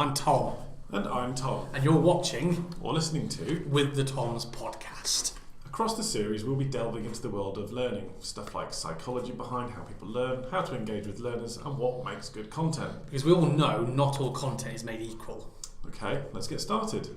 I'm Tom. And I'm Tom. And you're watching or listening to With the Toms podcast. Across the series, we'll be delving into the world of learning. Stuff like psychology behind how people learn, how to engage with learners, and what makes good content. Because we all know not all content is made equal. Okay, let's get started.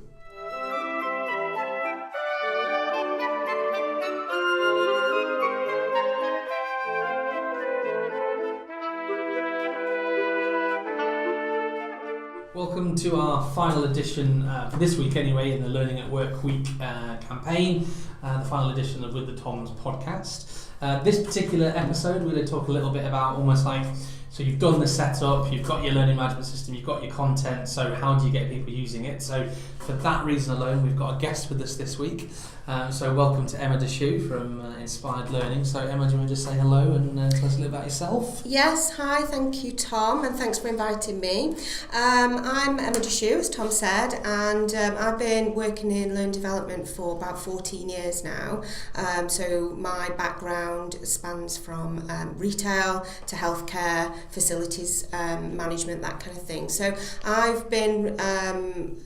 Welcome to our final edition, for this week anyway, in the Learning at Work Week campaign, the final edition of With the Toms podcast. This particular episode, we're going to talk a little bit about almost like, so you've done the setup, you've got your learning management system, you've got your content, so how do you get people using it? So for that reason alone, we've got a guest with us this week. So welcome to Aaah Dechoux from Inspired Learning. So Emma, do you want to just say hello and tell us a little about yourself? Yes, hi, thank you Tom, and thanks for inviting me. I'm Aaah Dechoux, as Tom said, and I've been working in learning development for about 14 years now. So my background spans from retail to healthcare, facilities management, that kind of thing. So I've been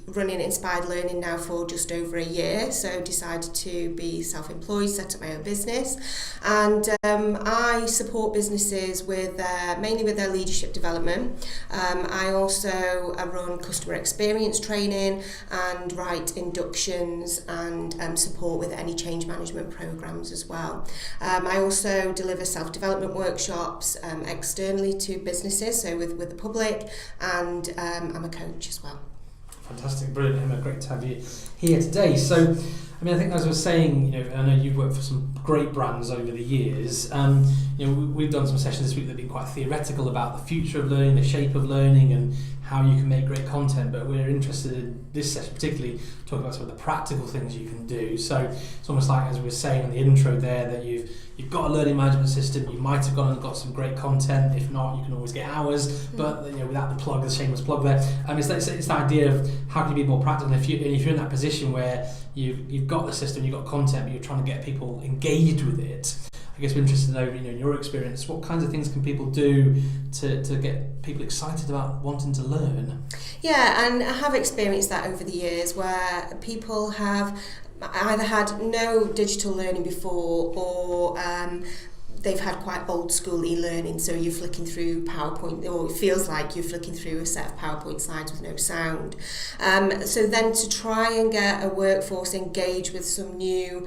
running Inspired Learning now for just over a year, so decided to be self-employed, set up my own business, and I support businesses with mainly with their leadership development. I also run customer experience training and write inductions and support with any change management programs as well. I also deliver self-development workshops externally to businesses, so with the public, and I'm a coach as well. Fantastic, brilliant, Emma. Great to have you here today. So, I mean, I think as I was saying, I know you've worked for some great brands over the years. We've done some sessions this week that have been quite theoretical about the future of learning, the shape of learning, and how you can make great content. But we're interested in this session particularly talking about some of the practical things you can do. So it's almost like, as we were saying in the intro there, that you've got a learning management system. You might have gone and got some great content. If not, you can always get ours. But without the plug, the shameless plug there. It's the idea of how can you be more practical. And if you're in that position where you've got the system, you've got content, but you're trying to get people engaged with it. I guess we're interested to know, in your experience, what kinds of things can people do to get people excited about wanting to learn? Yeah, and I have experienced that over the years where people have either had no digital learning before or they've had quite old school e-learning, so you're flicking through PowerPoint, or it feels like you're flicking through a set of PowerPoint slides with no sound. So then to try and get a workforce engaged with some new,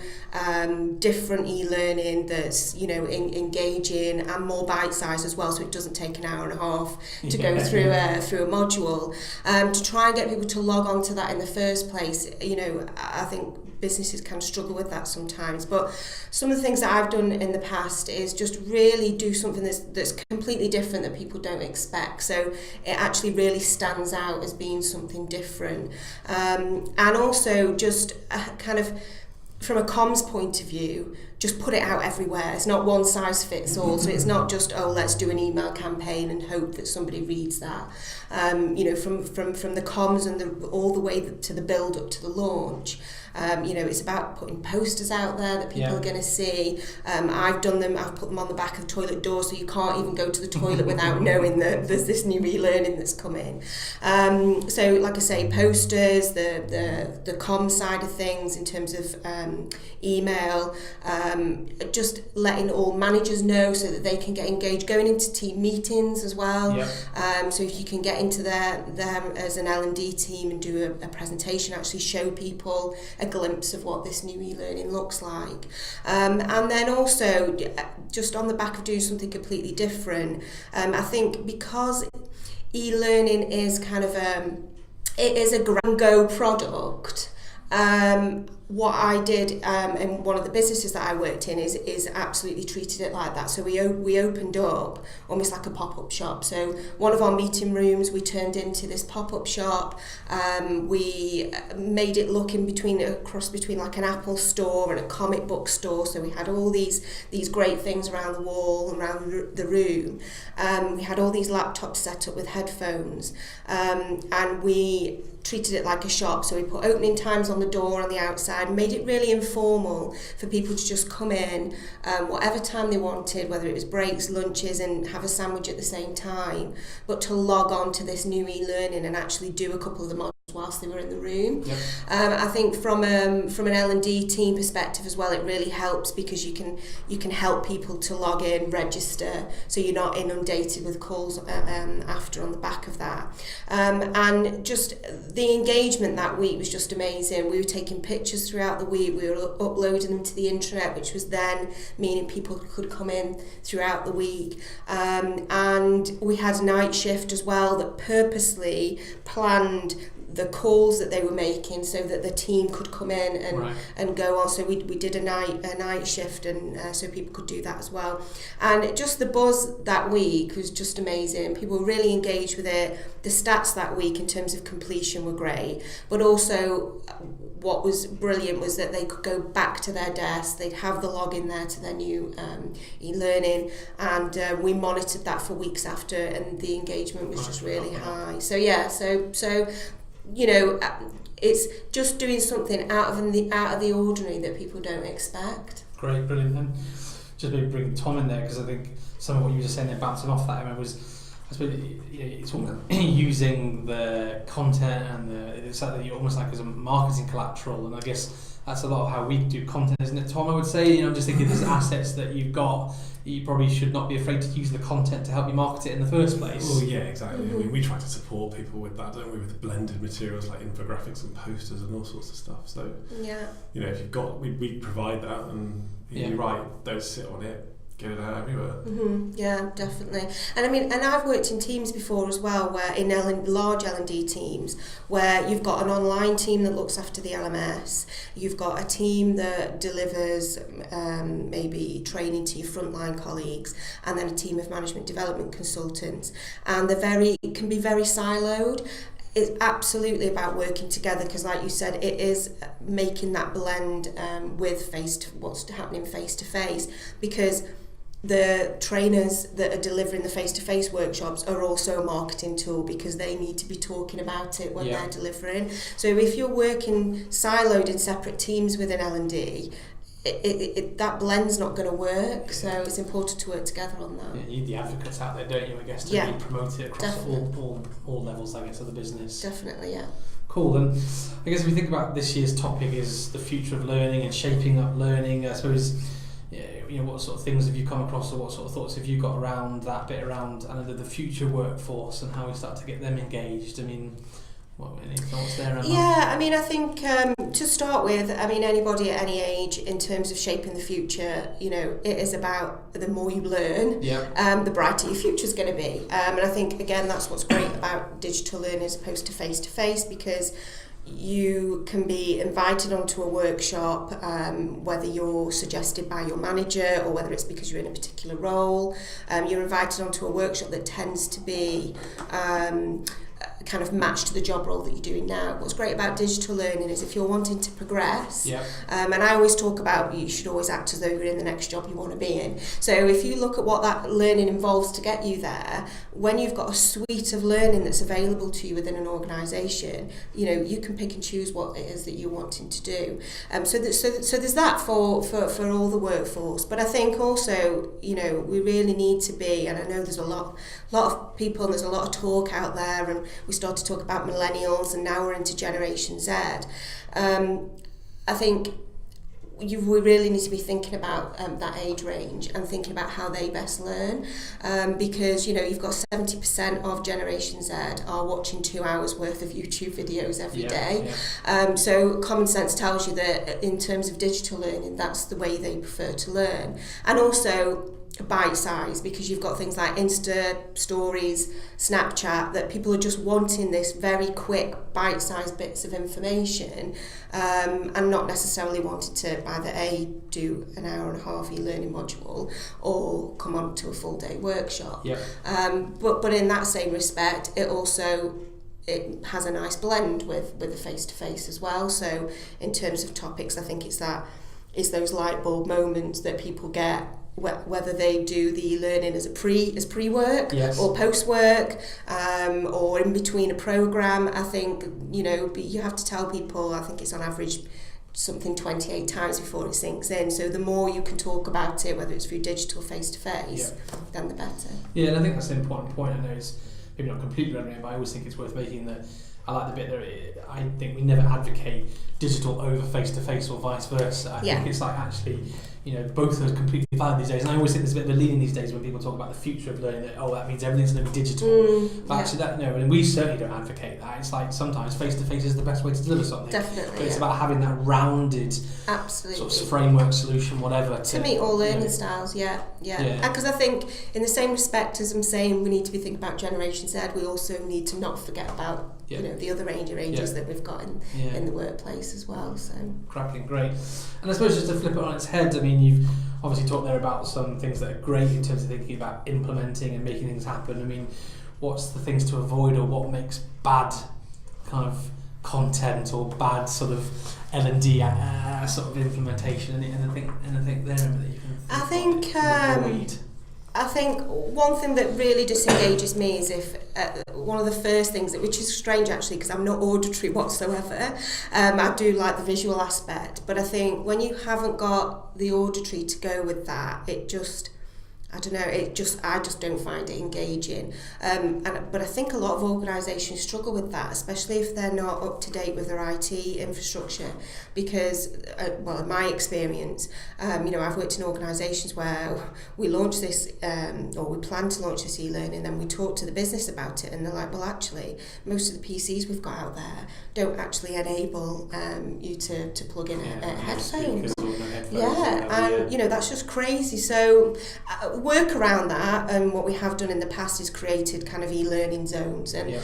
different e-learning that's, engaging and more bite-sized as well, so it doesn't take an hour and a half to go through a module. To try and get people to log on to that in the first place, I think businesses can struggle with that sometimes, but some of the things that I've done in the past is just really do something that's completely different that people don't expect, so it actually really stands out as being something different, and also just kind of from a comms point of view, just put it out everywhere. It's not one size fits all, so it's not just, let's do an email campaign and hope that somebody reads that. From the comms and all the way to the build up to the launch. It's about putting posters out there that people are going to see. I've done them, I've put them on the back of toilet doors so you can't even go to the toilet without knowing that there's this new e-learning that's coming. So like I say, posters, the comm side of things in terms of email, just letting all managers know so that they can get engaged, going into team meetings as well. So if you can get into there as an L&D team and do a presentation, actually show people a glimpse of what this new e-learning looks like. And then also, just on the back of doing something completely different, I think because e-learning is kind of it is a grab-and-go product, what I did in one of the businesses that I worked in is absolutely treated it like that. So we opened up almost like a pop-up shop. So one of our meeting rooms we turned into this pop-up shop. We made it look a cross between like an Apple store and a comic book store. So we had all these great things around the wall, around the room. We had all these laptops set up with headphones, and we treated it like a shop. So we put opening times on the door on the outside, made it really informal for people to just come in whatever time they wanted, whether it was breaks, lunches, and have a sandwich at the same time, but to log on to this new e-learning and actually do a couple of the modules whilst they were in the room. Yep. I think from an L&D team perspective as well, it really helps because you can help people to log in, register, so you're not inundated with calls after on the back of that. And just the engagement that week was just amazing. We were taking pictures throughout the week, we were uploading them to the intranet, which was then meaning people could come in throughout the week. And we had a night shift as well that purposely planned the calls that they were making so that the team could come in and go on. So we did a night shift, and so people could do that as well. And just the buzz that week was just amazing. People were really engaged with it. The stats that week in terms of completion were great, but also what was brilliant was that they could go back to their desk, they'd have the login there to their new e-learning, and we monitored that for weeks after, and the engagement was just really high. So yeah, so you know, it's just doing something out of the ordinary that people don't expect. Great, brilliant. And just maybe bring Tom in there, because I think some of what you were just saying there, bouncing off that, Emma, was, I suppose, it's all using the content and it's like almost like as a marketing collateral, and I guess that's a lot of how we do content, isn't it, Tom? I would say, I'm just thinking there's assets that you've got. You probably should not be afraid to use the content to help you market it in the first place. Well, yeah, exactly. I mean, we try to support people with that, don't we? With blended materials like infographics and posters and all sorts of stuff. So, yeah, if you've got, we provide that, and you're right, don't sit on it. Get it out everywhere. Yeah, definitely. And I mean, and I've worked in teams before as well, where in large L&D teams, where you've got an online team that looks after the LMS, you've got a team that delivers maybe training to your frontline colleagues, and then a team of management development consultants, and it can be very siloed. It's absolutely about working together, because like you said, it is making that blend with what's happening face to face, because the trainers that are delivering the face-to-face workshops are also a marketing tool, because they need to be talking about it when they're delivering. So if you're working siloed in separate teams within L&D, that blend's not going to work, so it's important to work together on that. Yeah, you need the advocates out there, don't you, I guess, to really promote it across all levels, I guess, of the business. Definitely, yeah. Cool. And I guess if we think about this year's topic is the future of learning and shaping up learning, I suppose, what sort of things have you come across, or what sort of thoughts have you got around that bit around the future workforce and how we start to get them engaged? I mean, any thoughts there, Emma? Yeah, I mean, I think to start with, I mean, anybody at any age, in terms of shaping the future, it is about the more you learn, the brighter your future's going to be. And I think, again, that's what's great about digital learning as opposed to face-to-face, because you can be invited onto a workshop, whether you're suggested by your manager or whether it's because you're in a particular role. You're invited onto a workshop that tends to be kind of matched to the job role that you're doing now. What's great about digital learning is if you're wanting to progress, and I always talk about you should always act as though you're in the next job you want to be in. So if you look at what that learning involves to get you there, when you've got a suite of learning that's available to you within an organisation, you can pick and choose what it is that you're wanting to do. So there's that for all the workforce. But I think also, we really need to be, and I know there's a lot of people and there's a lot of talk out there, and we started to talk about millennials and now we're into Generation Z. I think we really need to be thinking about that age range and thinking about how they best learn, because you've got 70% of Generation Z are watching 2 hours worth of YouTube videos every day. So common sense tells you that in terms of digital learning, that's the way they prefer to learn. And also bite size, because you've got things like Insta stories, Snapchat, that people are just wanting this very quick bite-sized bits of information, and not necessarily wanting to either do an hour and a half e-learning module or come on to a full day workshop. But in that same respect, it has a nice blend with the face-to-face as well. So in terms of topics, I think it's those light bulb moments that people get whether they do the learning as pre-work Yes. or post-work, or in between a program. I think, you have to tell people, I think it's on average something 28 times before it sinks in. So the more you can talk about it, whether it's through digital, face-to-face, then the better. Yeah, and I think that's an important point. I know it's maybe not completely relevant, but I always think it's worth making that. I like the bit there. I think we never advocate digital over face-to-face or vice versa. I think it's like actually, both are completely valid these days. And I always think there's a bit of a lean these days when people talk about the future of learning, that that means everything's going to be digital. But actually and we certainly don't advocate that. It's like sometimes face-to-face is the best way to deliver something. Definitely. But it's about having that rounded sort of framework, solution, whatever. To meet all learning styles, because I think in the same respect as I'm saying we need to be thinking about Generation Z, we also need to not forget about the other ranges that we've got in the workplace as well. So cracking, great. And I suppose just to flip it on its head, I mean, you've obviously talked there about some things that are great in terms of thinking about implementing and making things happen. I mean, what's the things to avoid, or what makes bad kind of content or bad sort of L&D sort of implementation? Anything there that you can avoid? I think one thing that really disengages me is if one of the first things, which is strange actually because I'm not auditory whatsoever, I do like the visual aspect, but I think when you haven't got the auditory to go with that, it just, I don't know, I just don't find it engaging. But I think a lot of organisations struggle with that, especially if they're not up to date with their IT infrastructure. Because, in my experience, I've worked in organisations where we launched this, or we plan to launch this e-learning, and we talk to the business about it, and they're like, well, actually, most of the PCs we've got out there don't actually enable you to plug in a headphone. That's just crazy. So work around that, and what we have done in the past is created kind of e-learning zones, and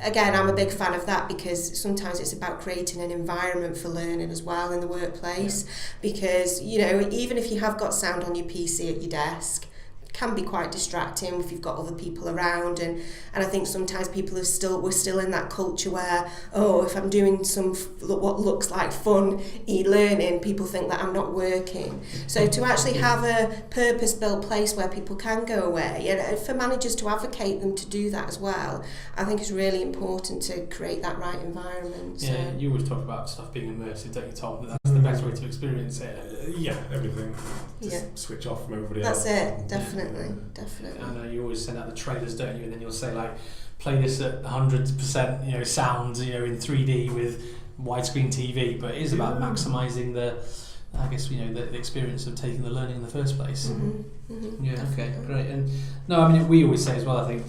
again, I'm a big fan of that because sometimes it's about creating an environment for learning as well in the workplace, because even if you have got sound on your PC at your desk, can be quite distracting if you've got other people around, and I think sometimes we're still in that culture where, if I'm doing some what looks like fun e-learning, people think that I'm not working. So to actually have a purpose-built place where people can go away, and for managers to advocate them to do that as well, I think it's really important to create that right environment. Yeah, you always talk about stuff being immersive, don't you, Tom? That's the best way to experience it. Everything. Just switch off from everybody else. That's it, definitely. I know you always send out the trailers, don't you? And then you'll say like, play this at 100%, sound, in 3D with widescreen TV. But it is about maximising the experience of taking the learning in the first place. Yeah. Okay. Great. And no, I mean, we always say as well. I think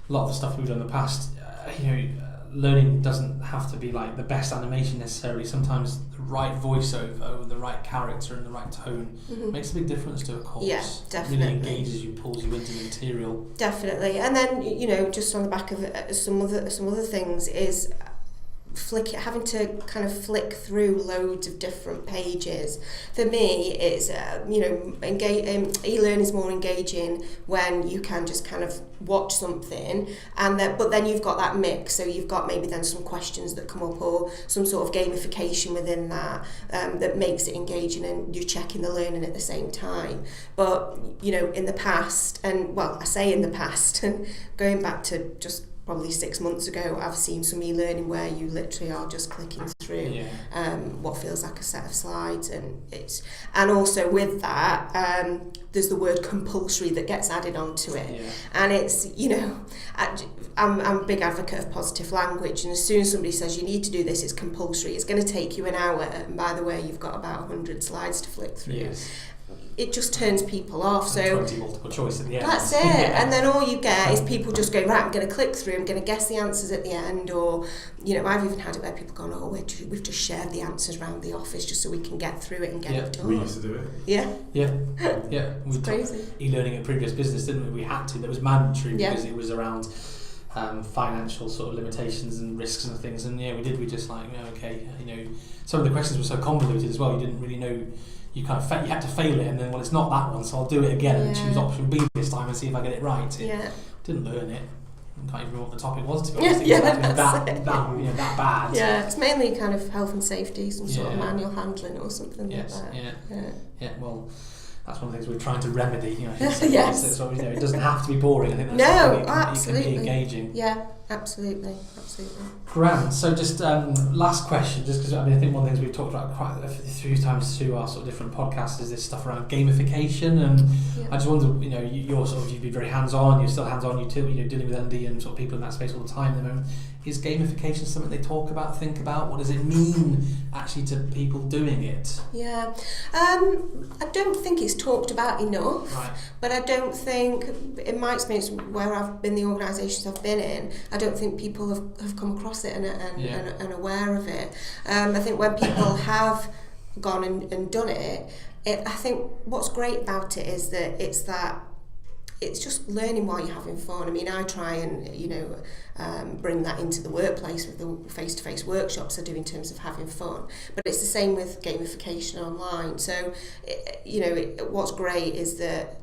a lot of the stuff we've done in the past, learning doesn't have to be like the best animation necessarily. Sometimes the right voiceover with the right character and the right tone makes a big difference to a course. Yeah, definitely. Really engages you, pulls you into the material. Definitely. And then, just on the back of some other things is having to kind of flick through loads of different pages. For me, it's e-learning is more engaging when you can just kind of watch something, but then you've got that mix. So you've got maybe then some questions that come up, or some sort of gamification within that that makes it engaging, and you're checking the learning at the same time. But in the past, and I say in the past, and going back to just probably 6 months ago, I've seen some e-learning where you literally are just clicking through what feels like a set of slides, and also with that there's the word compulsory that gets added onto it, and it's I'm a big advocate of positive language, and as soon as somebody says you need to do this, it's compulsory, it's going to take you an hour, and by the way you've got about 100 slides to flick through. It just turns people off. So 20 multiple choice at the end. That's it. And then all you get is people just going, right, I'm going to click through, I'm going to guess the answers at the end, or I've even had it where people gone, we've just shared the answers around the office just so we can get through it and get it done. We used to do it. Yeah. It's crazy. E-learning at previous business, didn't we? We had to. That was mandatory because it was around financial sort of limitations and risks and things. And we did. We just like, some of the questions were so convoluted as well. You didn't really know. You kind of you had to fail it, and then it's not that one, so I'll do it again and choose option B this time and see if I get it right. Didn't learn it. I can't even remember what the topic was, to be honest. That bad. Yeah, it's mainly kind of health and safety, some sort of manual handling or something like that. Yeah. Well, that's one of the things we're trying to remedy. You know, I should say. Yes. So, it doesn't have to be boring. I think that's No, the thing. absolutely. It can be engaging. Yeah, absolutely. Grand. So just last question, just because I think one of the things we've talked about quite a few times through our sort of different podcasts is this stuff around gamification, and I just wonder, you've been very hands-on, you're still hands-on, you're dealing with L&D and sort of people in that space all the time at the moment. Is gamification something they talk about, think about? What does it mean actually to people doing it? Yeah, I don't think it's talked about enough, right. But I don't think, in my experience, where I've been, the organisations I've been in, I don't think people have come across it and aware of it. I think when people have gone and done it, I think what's great about it is that it's just learning while you're having fun. I mean, I try and bring that into the workplace with the face-to-face workshops I do in terms of having fun. But it's the same with gamification online. So, what's great is that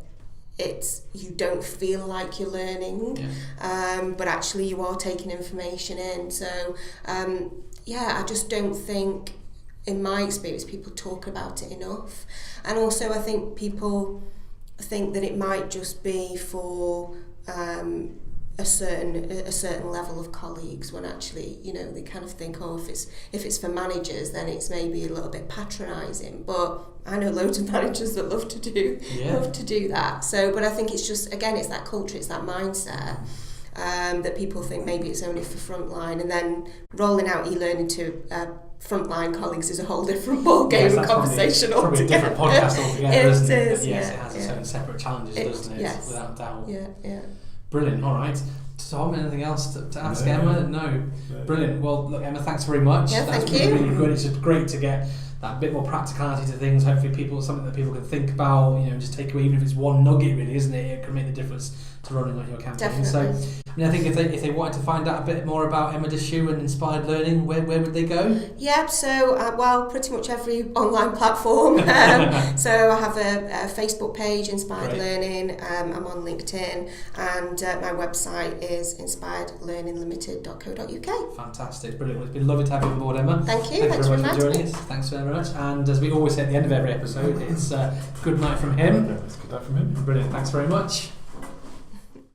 you don't feel like you're learning, but actually you are taking information in. So, I just don't think, in my experience, people talk about it enough. And also, I think people think that it might just be for a certain level of colleagues, when actually they kind of think, if it's for managers, then it's maybe a little bit patronising. But I know loads of managers that love to do that. So, but I think it's just, again, it's that culture, it's that mindset. That people think maybe it's only for frontline, and then rolling out e-learning to frontline colleagues is a whole different ballgame and conversation altogether. Probably a different podcast altogether, isn't it? Is, but yes, it has its own separate challenges, doesn't it? Yes. Without doubt. Yeah. Brilliant. All right. Tom, anything else to ask Emma? No. Brilliant. Well, look, Emma, thanks very much. Yeah, That's thank you. Really good. It's just great to get that bit more practicality to things. Hopefully, something that people can think about. Just take away, even if it's one nugget, really, isn't it? It can make the difference to running on your campaign. Definitely. So, I think if they wanted to find out a bit more about Emma Dechoux and inspired learning, where would they go? Yeah, so pretty much every online platform. So I have a Facebook page, Inspired Learning. I'm on LinkedIn, and my website is inspiredlearninglimited.co.uk. Fantastic, brilliant. Well, it's been lovely to have you on board, Emma. Thank you. Thanks very much for joining us. Thanks very much. And as we always say at the end of every episode, it's good night from him. It's good night from him. Brilliant. Thanks very much.